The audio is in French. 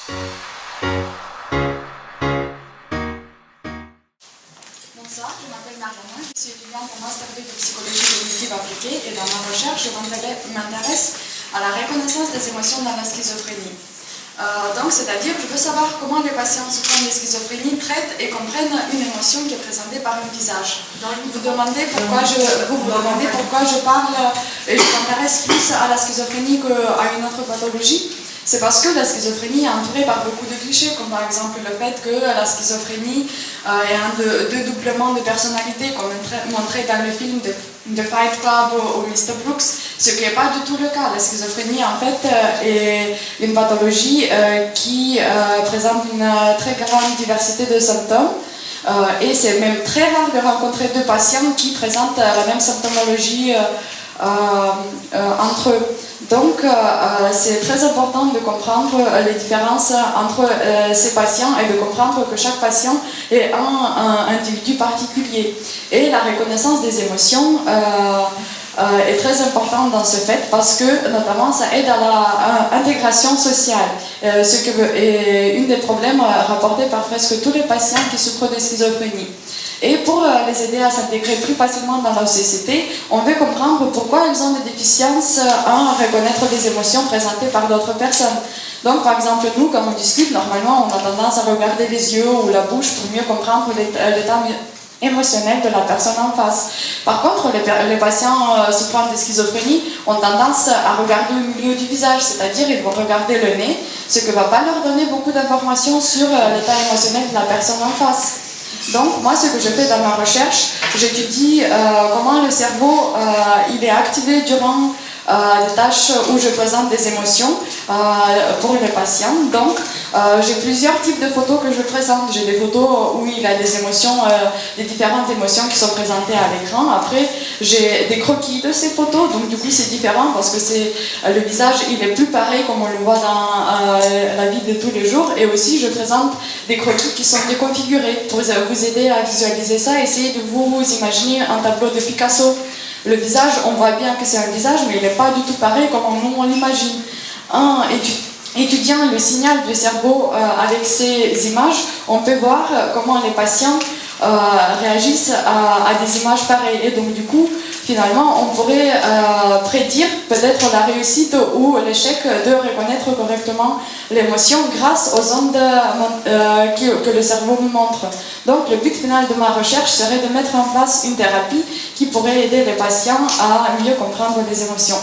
Bonsoir, je m'appelle Mariana, je suis étudiante en Master 2 de psychologie cognitive appliquée et dans ma recherche, je m'intéresse à la reconnaissance des émotions dans la schizophrénie. Donc, c'est-à-dire, je veux savoir comment les patients souffrant de schizophrénie traitent et comprennent une émotion qui est présentée par un visage. Donc, vous me demandez pourquoi je parle et je m'intéresse plus à la schizophrénie qu'à une autre pathologie. C'est parce que la schizophrénie est entourée par beaucoup de clichés, comme par exemple le fait que la schizophrénie est un dédoublement de personnalité, comme montré dans le film de Fight Club ou Mr. Brooks, ce qui n'est pas du tout le cas. La schizophrénie, en fait, est une pathologie qui présente une très grande diversité de symptômes. Et c'est même très rare de rencontrer deux patients qui présentent la même symptomologie entre eux. Donc, c'est très important de comprendre les différences entre ces patients et de comprendre que chaque patient est un individu particulier. Et la reconnaissance des émotions est très importante dans ce fait parce que, notamment, ça aide à l'intégration sociale. Ce qui est un des problèmes rapportés par presque tous les patients qui souffrent de schizophrénie. Et pour les aider à s'intégrer plus facilement dans la société, on veut comprendre pourquoi ils ont des déficiences à reconnaître des émotions présentées par d'autres personnes. Donc, par exemple, nous, quand on discute, normalement, on a tendance à regarder les yeux ou la bouche pour mieux comprendre l'état émotionnel de la personne en face. Par contre, les patients souffrant de schizophrénie ont tendance à regarder au milieu du visage, c'est-à-dire ils vont regarder le nez, ce qui ne va pas leur donner beaucoup d'informations sur l'état émotionnel de la personne en face. Donc, moi, ce que je fais dans ma recherche, j'étudie comment le cerveau il est activé durant des tâches où je présente des émotions pour les patients. Donc, j'ai plusieurs types de photos que je présente. J'ai des photos où il y a des émotions, des différentes émotions qui sont présentées à l'écran. Après, j'ai des croquis de ces photos. Donc, du coup, c'est différent parce que le visage, il est plus pareil comme on le voit dans la vie de tous les jours. Et aussi, je présente des croquis qui sont déconfigurés pour vous aider à visualiser ça. Essayez de vous imaginer un tableau de Picasso. Le visage, on voit bien que c'est un visage, mais il n'est pas du tout pareil comme nous on l'imagine. Étudiant le signal du cerveau avec ces images, on peut voir comment les patients réagissent à des images pareilles. Et donc, du coup, finalement, on pourrait prédire peut-être la réussite ou l'échec de reconnaître correctement l'émotion grâce aux ondes que le cerveau nous montre. Donc, le but final de ma recherche serait de mettre en place une thérapie qui pourrait aider les patients à mieux comprendre les émotions.